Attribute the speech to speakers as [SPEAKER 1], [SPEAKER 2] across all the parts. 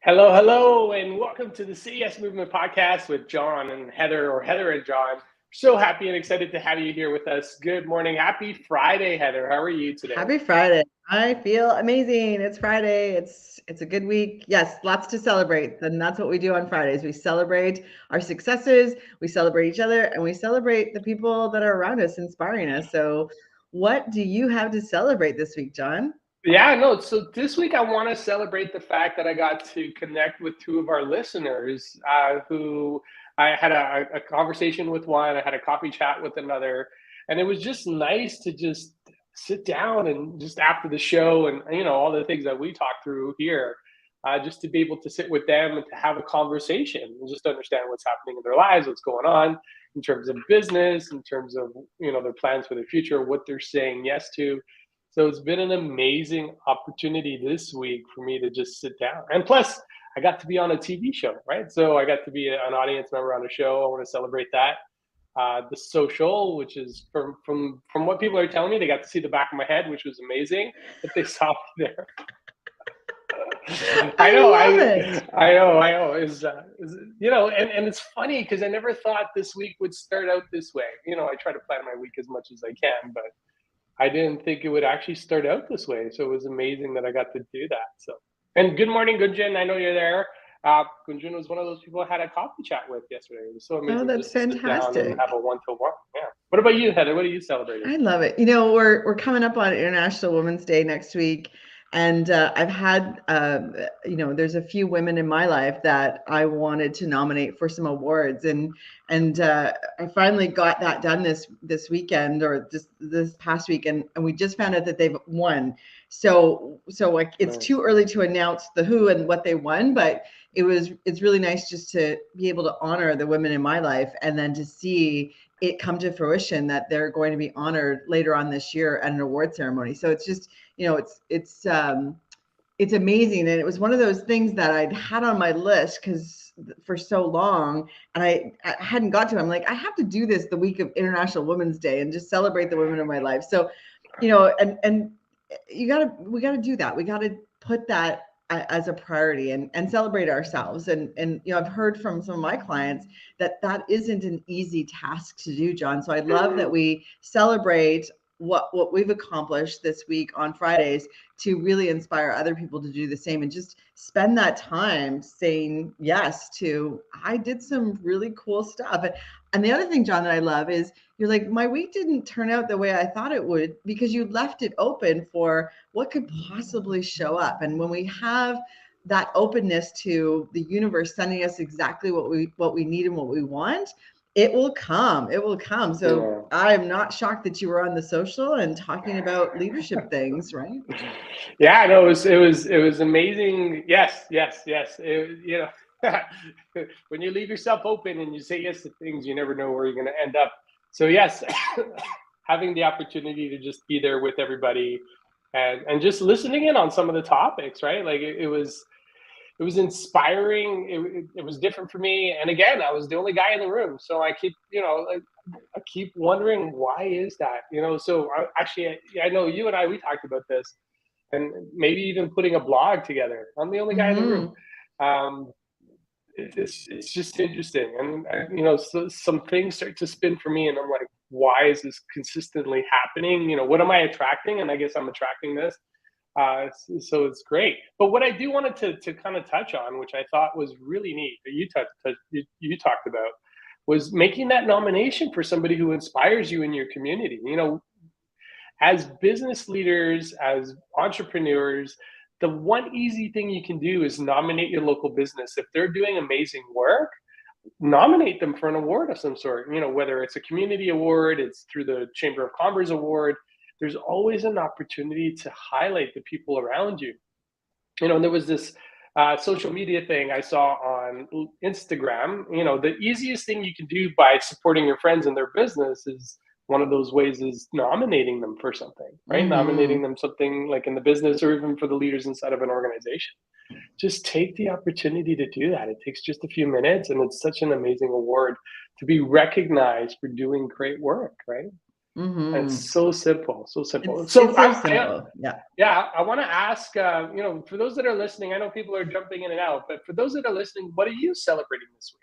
[SPEAKER 1] Hello, hello, and welcome to the CES Movement Podcast with John and Heather, or Heather and John. So happy and excited to have you here with us. Good morning. Happy Friday, Heather. How are you today?
[SPEAKER 2] Happy Friday. I feel amazing. It's Friday. It's a good week. Yes, lots to celebrate. And that's what we do on Fridays. We celebrate our successes, we celebrate each other, and we celebrate the people that are around us, inspiring us. So, what do you have to celebrate this week, John?
[SPEAKER 1] Yeah, no. So this week I want to celebrate the fact that I got to connect with two of our listeners who I had a conversation with one, I had a coffee chat with another, and it was just nice to just sit down and just after the show and all the things that we talk through here, just to be able to sit with them and to have a conversation and just understand what's happening in their lives, what's going on in terms of business, in terms of their plans for the future, what they're saying yes to. So it's been an amazing opportunity this week for me to just sit down. And plus, I got to be on a TV show, right? So I got to be an audience member on a show. I want to celebrate that. The Social, which is from what people are telling me, they got to see the back of my head, which was amazing that they saw me there. I
[SPEAKER 2] I
[SPEAKER 1] know,
[SPEAKER 2] love it.
[SPEAKER 1] I know. And it's funny because I never thought this week would start out this way. I try to plan my week as much as I can, but I didn't think it would actually start out this way. So it was amazing that I got to do that. So, and good morning, Gunjin. I know you're there. Gunjin was one of those people I had a coffee chat with yesterday. It was so
[SPEAKER 2] Oh,
[SPEAKER 1] amazing
[SPEAKER 2] that's
[SPEAKER 1] just to sit down and have
[SPEAKER 2] fantastic.
[SPEAKER 1] a one-to-one. Yeah. What about you, Heather? What are you celebrating?
[SPEAKER 2] I love it. We're coming up on International Women's Day next week, and I've had there's a few women in my life that I wanted to nominate for some awards, and I finally got that done this weekend or just this past week, and we just found out that they've won. So like it's
[SPEAKER 1] Nice.
[SPEAKER 2] too early to announce the who and what they won, but it's really nice just to be able to honor the women in my life and then to see it come to fruition that they're going to be honored later on this year at an award ceremony. So it's just, it's amazing. And it was one of those things that I'd had on my list because for so long, and I hadn't got to it. I'm like, I have to do this the week of International Women's Day and just celebrate the women in my life. So, and we gotta do that. We gotta put that as a priority and celebrate ourselves. And I've heard from some of my clients that isn't an easy task to do, John. So I love that we celebrate what we've accomplished this week on Fridays to really inspire other people to do the same and just spend that time saying yes to I did some really cool stuff. And the other thing, John, that I love is you're like, my week didn't turn out the way I thought it would because you left it open for what could possibly show up. And when we have that openness to the universe sending us exactly what we need and what we want, it will come. It will come. So
[SPEAKER 1] Yeah.
[SPEAKER 2] I'm not shocked that you were on The Social and talking about leadership things, right?
[SPEAKER 1] Yeah, no, it was amazing. Yes, yes, yes. When you leave yourself open and you say yes to things, you never know where you're going to end up. So yes, having the opportunity to just be there with everybody and just listening in on some of the topics, right? Like it was inspiring. It was different for me. And again, I was the only guy in the room, so I keep like, I keep wondering why is that. So I know you and I we talked about this, and maybe even putting a blog together. I'm the only guy in the room.
[SPEAKER 2] Mm-hmm.
[SPEAKER 1] Um, it's just interesting, and so some things start to spin for me, and I'm like, why is this consistently happening? What am I attracting? And I guess I'm attracting this. So it's great. But what I do wanted to kind of touch on, which I thought was really neat that you talked about, was making that nomination for somebody who inspires you in your community. As business leaders, as entrepreneurs, the one easy thing you can do is nominate your local business. If they're doing amazing work, nominate them for an award of some sort. Whether it's a community award, it's through the Chamber of Commerce award. There's always an opportunity to highlight the people around you. And there was this social media thing I saw on Instagram. The easiest thing you can do by supporting your friends in their business is one of those ways is nominating them for something, right?
[SPEAKER 2] Mm-hmm.
[SPEAKER 1] Nominating them something like in the business or even for the leaders inside of an organization. Just take the opportunity to do that. It takes just a few minutes, and it's such an amazing award to be recognized for doing great work, right? And
[SPEAKER 2] Mm-hmm.
[SPEAKER 1] it's so simple, so simple.
[SPEAKER 2] It's
[SPEAKER 1] So
[SPEAKER 2] so simple. Yeah.
[SPEAKER 1] yeah, I want to ask, for those that are listening, I know people are jumping in and out, but for those that are listening, what are you celebrating this week?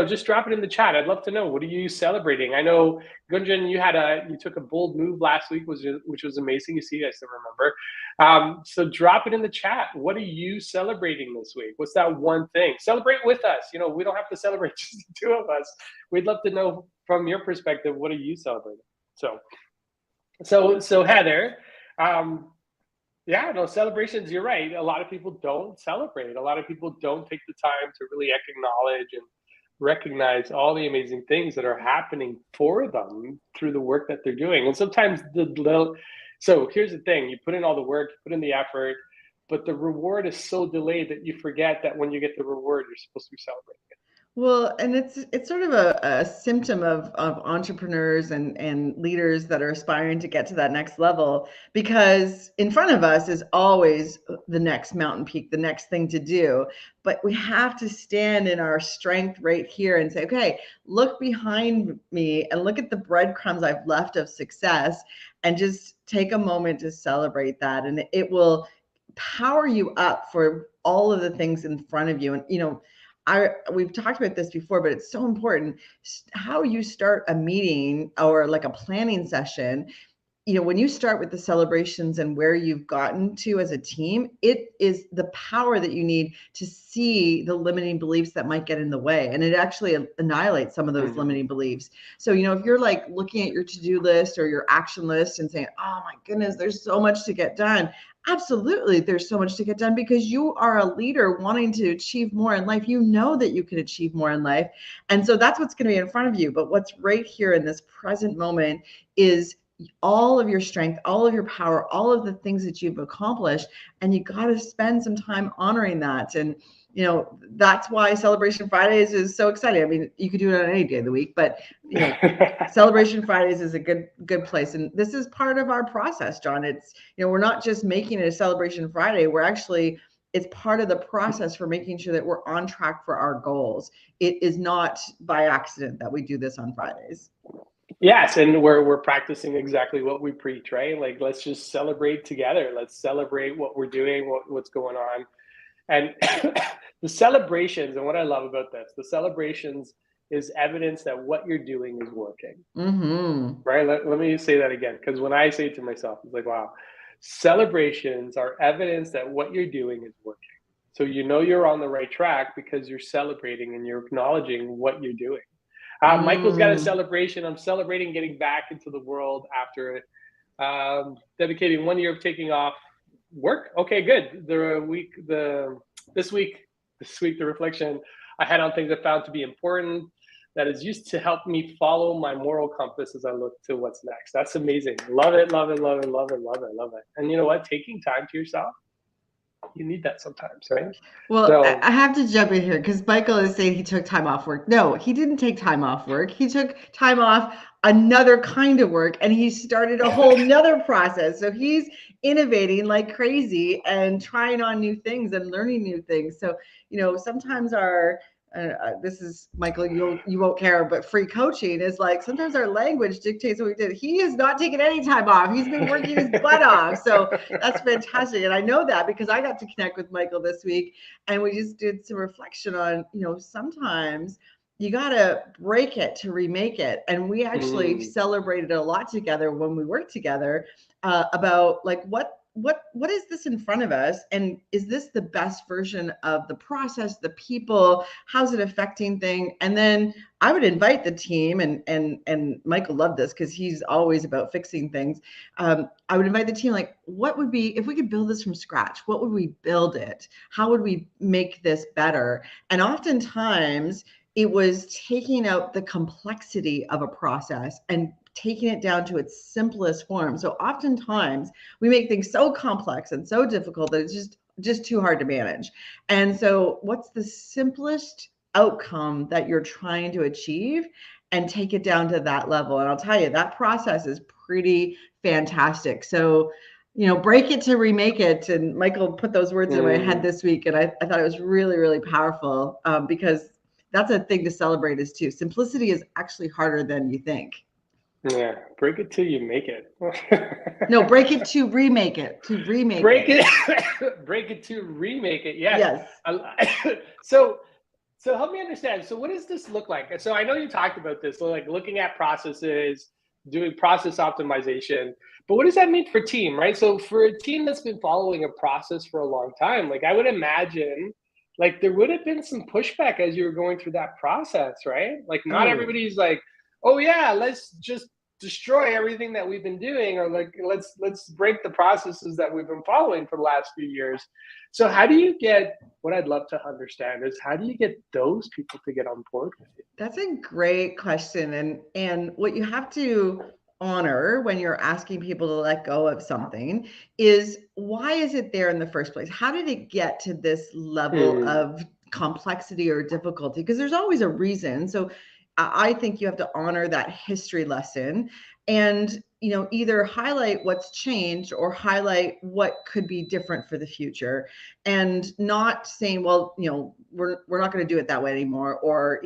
[SPEAKER 1] Just drop it in the chat. I'd love to know. What are you celebrating? I know, Gunjan, you took a bold move last week, which was amazing. You see, I still remember. So drop it in the chat. What are you celebrating this week? What's that one thing? Celebrate with us. We don't have to celebrate just the two of us. We'd love to know from your perspective, what are you celebrating? So Heather, um, yeah, no, celebrations, you're right. A lot of people don't celebrate. A lot of people don't take the time to really acknowledge and recognize all the amazing things that are happening for them through the work that they're doing. And sometimes so here's the thing, you put in all the work, you put in the effort, but the reward is so delayed that you forget that when you get the reward, you're supposed to be celebrating it.
[SPEAKER 2] Well, and it's sort of a symptom of entrepreneurs and leaders that are aspiring to get to that next level, because in front of us is always the next mountain peak, the next thing to do. But we have to stand in our strength right here and say, okay, look behind me and look at the breadcrumbs I've left of success, and just take a moment to celebrate that. And it will power you up for all of the things in front of you. And we've talked about this before, but it's so important how you start a meeting or like a planning session. When you start with the celebrations and where you've gotten to as a team, it is the power that you need to see the limiting beliefs that might get in the way. And it actually annihilates some of those limiting beliefs. So, if you're like looking at your to-do list or your action list and saying, oh my goodness, there's so much to get done. Absolutely, there's so much to get done, because you are a leader wanting to achieve more in life. You know that you can achieve more in life. And so that's what's going to be in front of you. But what's right here in this present moment is all of your strength, all of your power, all of the things that you've accomplished. And you got to spend some time honoring that. And that's why Celebration Fridays is so exciting. I mean, you could do it on any day of the week, but Celebration Fridays is a good place. And this is part of our process, John. It's, we're not just making it a Celebration Friday. It's part of the process for making sure that we're on track for our goals. It is not by accident that we do this on Fridays.
[SPEAKER 1] Yes, and we're practicing exactly what we preach, right? Like, let's just celebrate together. Let's celebrate what we're doing, what's going on. And the celebrations, and what I love about this, the celebrations is evidence that what you're doing is working.
[SPEAKER 2] Mm-hmm.
[SPEAKER 1] Right? Let me say that again, because when I say it to myself, it's like, wow, celebrations are evidence that what you're doing is working. So you're on the right track because you're celebrating and you're acknowledging what you're doing. Michael's got a celebration. I'm celebrating getting back into the world after dedicating 1 year of taking off work. Okay, good. This week, the reflection I had on things I found to be important that is used to help me follow my moral compass as I look to what's next. That's amazing. Love it, love it, love it, love it, love it, love it. And you know what? Taking time to yourself, you need that sometimes, right?
[SPEAKER 2] Well, I have to jump in here because Michael is saying he took time off work. No, he didn't take time off work. He took time off another kind of work, and he started a whole nother process. So he's innovating like crazy and trying on new things and learning new things. So, sometimes this is, Michael, you won't care, but free coaching is like, sometimes our language dictates what we did. He has not taken any time off. He's been working his butt off. So that's fantastic. And I know that because I got to connect with Michael this week, and we just did some reflection on, sometimes you got to break it to remake it. And we actually celebrated a lot together when we worked together about like, what is this in front of us, and is this the best version of the process, the people, how's it affecting thing? And then I would invite the team, and Michael loved this because he's always about fixing things. I would invite the team, like, what would be, if we could build this from scratch, what would we build it? How would we make this better? And oftentimes it was taking out the complexity of a process and taking it down to its simplest form. So oftentimes we make things so complex and so difficult that it's just too hard to manage. And so what's the simplest outcome that you're trying to achieve, and take it down to that level? And I'll tell you, that process is pretty fantastic. So, break it to remake it. And Michael put those words in my head this week. And I thought it was really, really powerful because that's a thing to celebrate is too. Simplicity is actually harder than you think.
[SPEAKER 1] Yeah, break it till you make it.
[SPEAKER 2] No, break it to remake it, to remake
[SPEAKER 1] Break
[SPEAKER 2] it.
[SPEAKER 1] it, break it to remake it. Yes.
[SPEAKER 2] Yes.
[SPEAKER 1] So, so help me understand. So, what does this look like? So, I know you talked about this, so like looking at processes, doing process optimization. But what does that mean for team, right? So, for a team that's been following a process for a long time, like I would imagine, like there would have been some pushback as you were going through that process, right? Like not
[SPEAKER 2] Oh,
[SPEAKER 1] everybody's like, oh yeah, let's just destroy everything that we've been doing, or like let's break the processes that we've been following for the last few years. So how do you get, what I'd love to understand is how do you get those people to get on board with you?
[SPEAKER 2] that's a great question. And what you have to honor when you're asking people to let go of something is, why is it there in the first place? How did it get to this level
[SPEAKER 1] Mm,
[SPEAKER 2] of complexity or difficulty? Because there's always a reason. So I think you have to honor that history lesson and, either highlight what's changed or highlight what could be different for the future, and not saying, well, we're not going to do it that way anymore, or,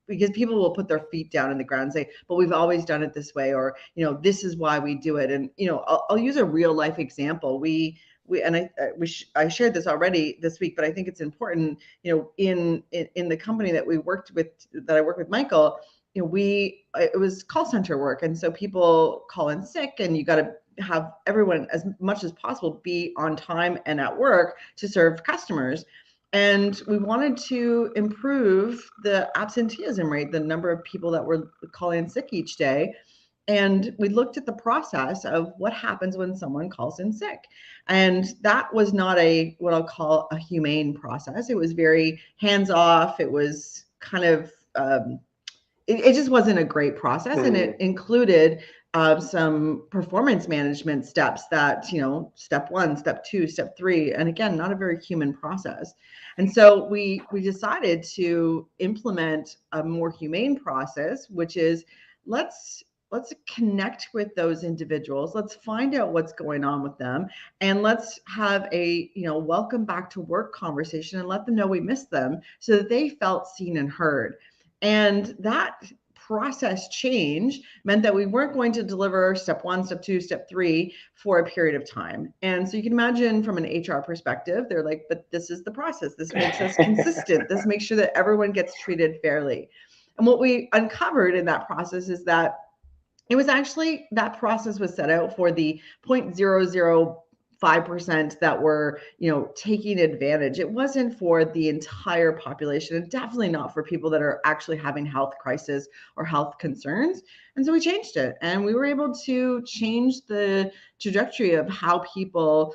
[SPEAKER 2] because people will put their feet down in the ground and say, but we've always done it this way, or, this is why we do it. And, I'll use a real life example. I shared this already this week, but I think it's important, in the company that I work with, Michael, it was call center work. And so people call in sick, and you got to have everyone as much as possible be on time and at work to serve customers. And we wanted to improve the absenteeism rate, the number of people that were calling in sick each day. And we looked at the process of what happens when someone calls in sick. And that was not what I'll call a humane process. It was very hands off. It was kind of, it just wasn't a great process. And it
[SPEAKER 1] mm,
[SPEAKER 2] included some performance management steps that, step one, step two, step three, and again, not a very human process. And so we decided to implement a more humane process, which is, let's let's connect with those individuals. Let's find out what's going on with them, and let's have a, welcome back to work conversation, and let them know we miss them, so that they felt seen and heard. And that process change meant that we weren't going to deliver step one, step two, step three for a period of time. And so you can imagine, from an HR perspective, they're like, but this is the process. This makes us consistent. This makes sure that everyone gets treated fairly. And what we uncovered in that process is that it was actually, that process was set out for the 0.005% that were, taking advantage. It wasn't for the entire population, and definitely not for people that are actually having health crisis or health concerns. And so we changed it, and we were able to change the trajectory of how people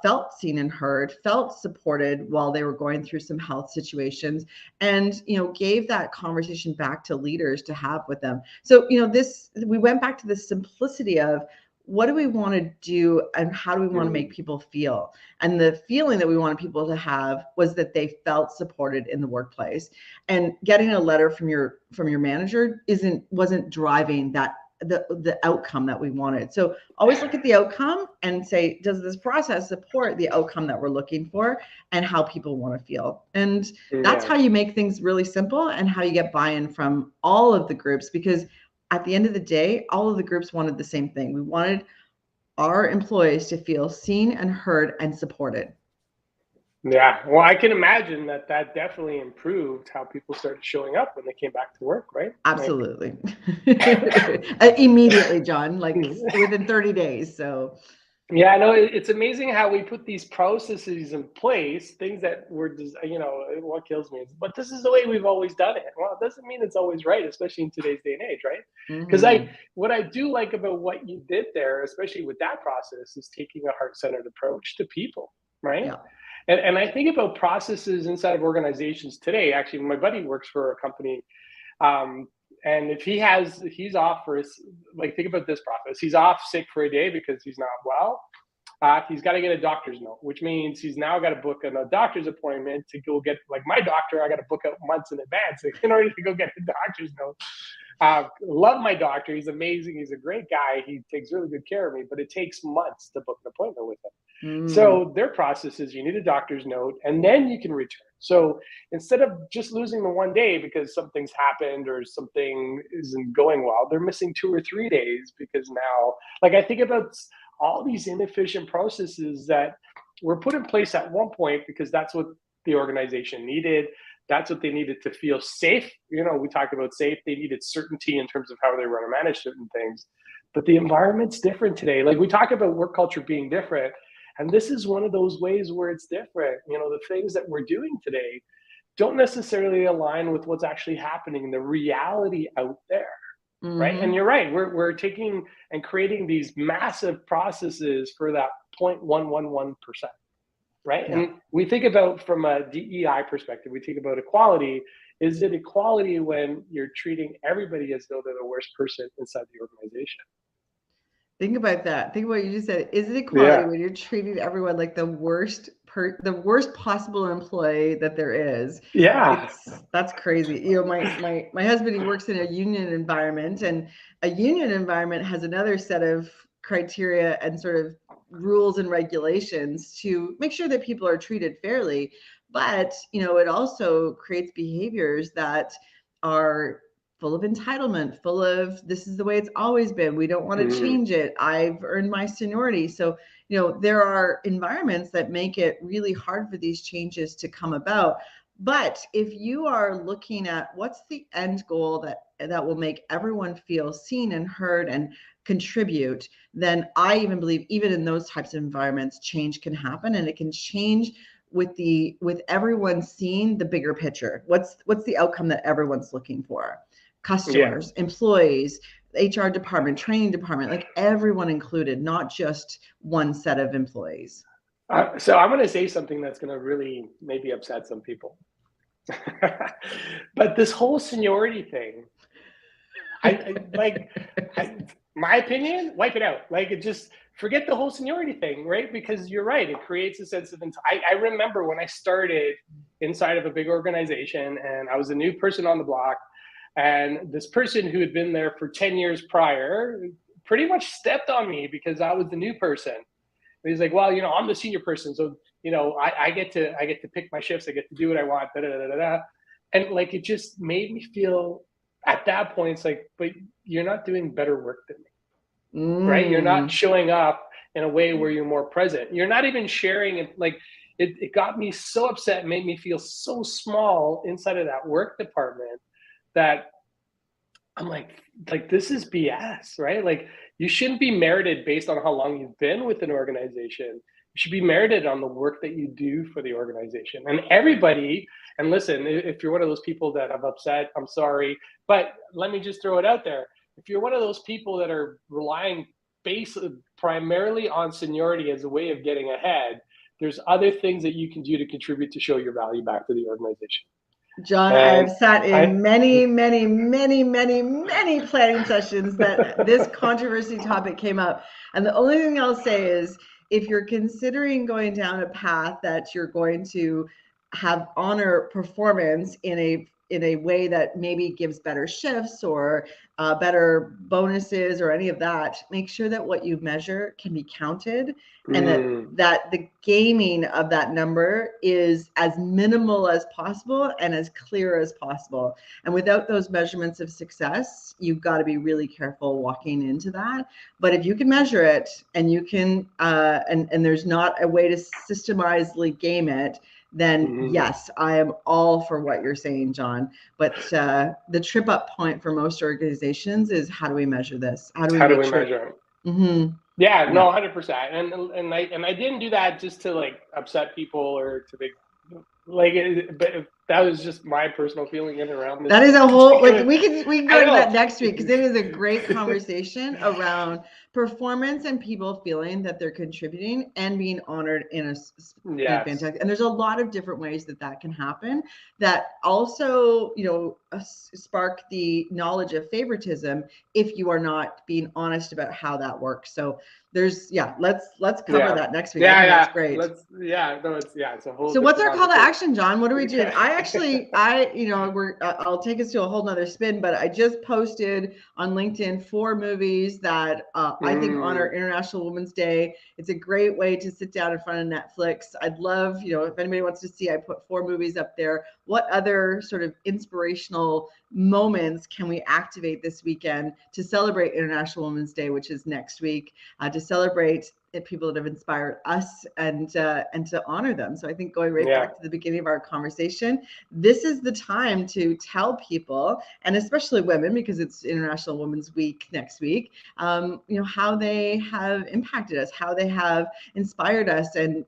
[SPEAKER 2] felt seen and heard, felt supported while they were going through some health situations, and, gave that conversation back to leaders to have with them. So, we went back to the simplicity of, what do we want to do and how do we want to make
[SPEAKER 1] mm,
[SPEAKER 2] people feel? And the feeling that we wanted people to have was that they felt supported in the workplace. And getting a letter from your manager wasn't driving the outcome that we wanted. So always look at the outcome and say, does this process support the outcome that we're looking for and how people want to feel? And that's
[SPEAKER 1] yeah.
[SPEAKER 2] how you make things really simple, and how you get buy-in from all of the groups, because at the end of the day, all of the groups wanted the same thing. We wanted our employees to feel seen and heard and supported.
[SPEAKER 1] Yeah. Well, I can imagine that that definitely improved how people started showing up when they came back to work, right? Like,
[SPEAKER 2] Absolutely. Immediately, John, like within 30 days. So
[SPEAKER 1] yeah, I know it's amazing how we put these processes in place, things that were, what kills me is, but this is the way we've always done it. Well, it doesn't mean it's always right, especially in today's day and age, right? Because
[SPEAKER 2] mhm.
[SPEAKER 1] what I do like about what you did there, especially with that process, is taking a heart centered approach to people, right?
[SPEAKER 2] Yeah.
[SPEAKER 1] And I think about processes inside of organizations today. Actually, my buddy works for a company, um, and if he's off for his, like, think about this process. He's off sick for a day because he's not well. He's got to get a doctor's note, which means he's now got to book a doctor's appointment to go get, like my doctor, I got to book out months in advance in order to go get a doctor's note. Love my doctor. He's amazing. He's a great guy. He takes really good care of me, but it takes months to book an appointment with him.
[SPEAKER 2] Mm.
[SPEAKER 1] So their process is you need a doctor's note and then you can return. So instead of just losing the 1 day because something's happened or something isn't going well, they're missing 2 or 3 days because now, like I think about all these inefficient processes that were put in place at one point because that's what the organization needed. That's what they needed to feel safe. We talked about safe. They needed certainty in terms of how they run and manage certain things. But the environment's different today. Like we talk about work culture being different. And this is one of those ways where it's different. The things that we're doing today don't necessarily align with what's actually happening in the reality out there. Right. And
[SPEAKER 2] Hmm.
[SPEAKER 1] you're right. We're taking and creating these massive processes for that 0.111%. Right.
[SPEAKER 2] Yeah.
[SPEAKER 1] And we think about from a DEI perspective, we think about equality. Is it equality when you're treating everybody as though they're the worst person inside the organization?
[SPEAKER 2] Think about that. Think about what you just said. Is it equality
[SPEAKER 1] Yeah.
[SPEAKER 2] when you're treating everyone like the worst possible employee that there is?
[SPEAKER 1] Yeah.
[SPEAKER 2] That's crazy. My husband, he works in a union environment, and a union environment has another set of criteria and sort of rules and regulations to make sure that people are treated fairly. But it also creates behaviors that are full of entitlement, full of this is the way it's always been. We don't want to
[SPEAKER 1] Mm,
[SPEAKER 2] change it. I've earned my seniority. So, there are environments that make it really hard for these changes to come about. But if you are looking at what's the end goal that will make everyone feel seen and heard and contribute, then I even believe even in those types of environments, change can happen, and it can change with everyone seeing the bigger picture. What's the outcome that everyone's looking for?
[SPEAKER 1] yeah.
[SPEAKER 2] Customers, employees, HR department, training department, like everyone included, not just one set of employees.
[SPEAKER 1] So I'm going to say something that's going to really maybe upset some people. But this whole seniority thing, I like, my opinion, wipe it out. Like it just forget the whole seniority thing, right? Because you're right, it creates a sense of. I remember when I started inside of a big organization, and I was a new person on the block, and this person who had been there for 10 years prior pretty much stepped on me because I was the new person. And he's like, well, I'm the senior person, so I get to pick my shifts, I get to do what I want, da da da da da. And like it just made me feel at that point, it's like, but you're not doing better work than me, right? You're not
[SPEAKER 2] Mm.
[SPEAKER 1] showing up in a way where you're more present. You're not even sharing it. Like it got me so upset, made me feel so small inside of that work department that I'm like this is BS, right? Like you shouldn't be merited based on how long you've been with an organization. You should be merited on the work that you do for the organization. And everybody, and listen, if you're one of those people that I'm upset, I'm sorry, but let me just throw it out there. If you're one of those people that are relying primarily on seniority as a way of getting ahead, there's other things that you can do to contribute to show your value back to the organization.
[SPEAKER 2] John, I
[SPEAKER 1] And
[SPEAKER 2] have sat
[SPEAKER 1] I,
[SPEAKER 2] in many, many, many, many, many planning sessions that this controversy topic came up. And the only thing I'll say is if you're considering going down a path that you're going to have honor performance in a way that maybe gives better shifts or better bonuses or any of that, make sure that what you measure can be counted, and that the gaming of that number is as minimal as possible and as clear as possible. And without those measurements of success, you've got to be really careful walking into that. But if you can measure it and you can and there's not a way to systematically game it, then yes, I am all for what you're saying, John. But the trip up point for most organizations is, how do we measure this? How do we
[SPEAKER 1] how do
[SPEAKER 2] make
[SPEAKER 1] we
[SPEAKER 2] sure?
[SPEAKER 1] measure it?
[SPEAKER 2] Mm-hmm.
[SPEAKER 1] Yeah,
[SPEAKER 2] Yeah.
[SPEAKER 1] no, 100%. And I didn't do that just to like upset people or to make like but that was just my personal feeling in and around this
[SPEAKER 2] That is a whole, like
[SPEAKER 1] particular.
[SPEAKER 2] we can go
[SPEAKER 1] I
[SPEAKER 2] into that
[SPEAKER 1] know.
[SPEAKER 2] next week, because it is a great conversation around performance and people feeling that they're contributing and being honored in a
[SPEAKER 1] Yes.
[SPEAKER 2] fantastic. And there's a lot of different ways that can happen that also spark the knowledge of favoritism if you are not being honest about how that works. So let's cover
[SPEAKER 1] Yeah.
[SPEAKER 2] that next week. I
[SPEAKER 1] Yeah,
[SPEAKER 2] think that's
[SPEAKER 1] yeah.
[SPEAKER 2] great.
[SPEAKER 1] Let's. Yeah. No. It's a whole
[SPEAKER 2] So what's
[SPEAKER 1] different
[SPEAKER 2] our call to
[SPEAKER 1] conversation.
[SPEAKER 2] action, John? What are we doing?
[SPEAKER 1] Okay.
[SPEAKER 2] I I'll take us to a whole nother spin, but I just posted on LinkedIn 4 movies that I think honor International Women's Day. It's a great way to sit down in front of Netflix. I'd love, if anybody wants to see, I put 4 movies up there. What other sort of inspirational moments can we activate this weekend to celebrate International Women's Day, which is next week, to celebrate people that have inspired us and to honor them. So I think going back to the beginning of our conversation, this is the time to tell people, and especially women, because it's International Women's Week next week, how they have impacted us, how they have inspired us, and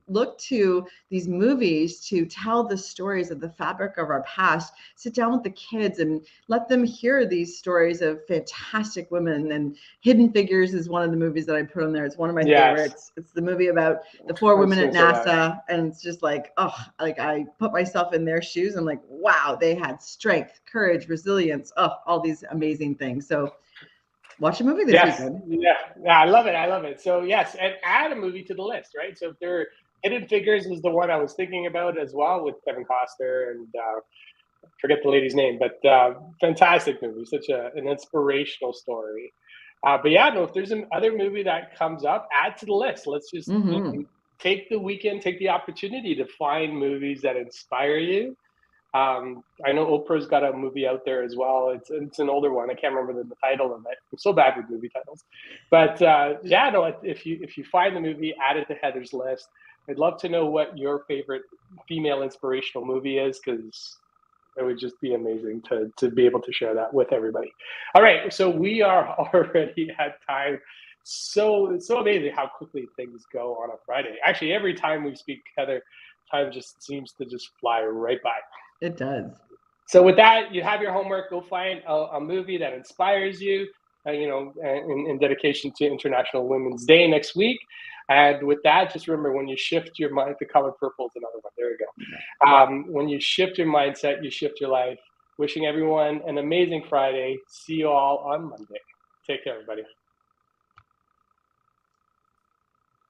[SPEAKER 2] look to these movies to tell the stories of the fabric of our past. Sit down with the kids and let them hear these stories of fantastic women. And Hidden Figures is one of the movies that I put on there. It's one of my favorites. It's the movie about the 4 women at NASA, and it's just like, I put myself in their shoes. I'm like, wow, they had strength, courage, resilience, all these amazing things. So watch a movie this weekend.
[SPEAKER 1] Yeah, I love it. So yes, and add a movie to the list, right? So if there, Hidden Figures is the one I was thinking about as well, with Kevin Costner and forget the lady's name, but fantastic movie, such an inspirational story. But if there's another movie that comes up, add to the list. Let's just take the weekend, take the opportunity to find movies that inspire you. I know Oprah's got a movie out there as well. It's an older one. I can't remember the title of it. I'm so bad with movie titles. But if you find the movie, add it to Heather's list. I'd love to know what your favorite female inspirational movie is, because it would just be amazing to be able to share that with everybody. All right, so we are already at time. So it's so amazing how quickly things go on a Friday. Actually, every time we speak, Heather, time just seems to just fly right by.
[SPEAKER 2] It does.
[SPEAKER 1] So with that, you have your homework. Go find a movie that inspires you, in dedication to International Women's Day next week. And with that, just remember, when you shift your mind, the color purple is another one. There we go. When you shift your mindset, you shift your life. Wishing everyone an amazing Friday. See you all on Monday. Take care, everybody.